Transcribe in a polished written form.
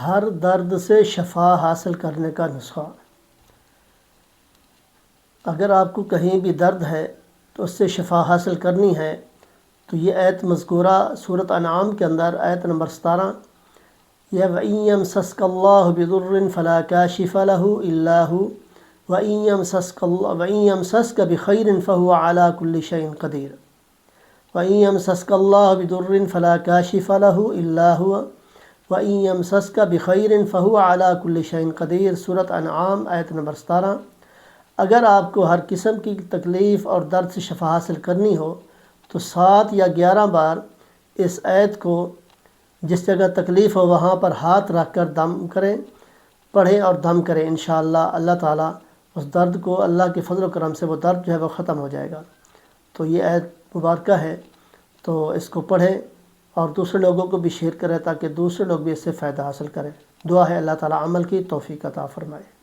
ہر درد سے شفا حاصل کرنے کا نسخہ۔ اگر آپ کو کہیں بھی درد ہے تو اس سے شفا حاصل کرنی ہے تو یہ آیت مذکورہ سورۃ انعام کے اندر آیت نمبر 17 یہ وَإِن يَمْسَسْكَ اللَّهُ بِضُرٍّ فَلَا كَاشِفَ لَهُ إِلَّا هُوَ وَإِن يَمْسَسْكَ بِخَيْرٍ فَهُوَ عَلَى كُلِّ شَيْءٍ قَدِيرٌ وَإِن يَمْسَسْكَ اللَّهُ بِضُرٍّ فَلَا كَاشِفَ لَهُ إِلَّا هُوَ وَإِن يَمْسَسْكَ بِخَيْرٍ فَهُوَ عَلَى كُلِّ شَيْءٍ قَدِيرٌ سورۃ انعام آیت نمبر 17۔ اگر آپ کو ہر قسم کی تکلیف اور درد سے شفا حاصل کرنی ہو تو 7 یا 11 بار اس آیت کو جس جگہ تکلیف ہو وہاں پر ہاتھ رکھ کر دم کریں، پڑھیں اور دم کریں۔ انشاءاللہ اللہ تعالیٰ اس درد کو اللہ کے فضل و کرم سے وہ درد جو ہے وہ ختم ہو جائے گا۔ تو یہ آیت مبارکہ ہے، تو اس کو پڑھیں اور دوسرے لوگوں کو بھی شیئر کریں تاکہ دوسرے لوگ بھی اس سے فائدہ حاصل کریں۔ دعا ہے اللہ تعالیٰ عمل کی توفیق عطا فرمائے۔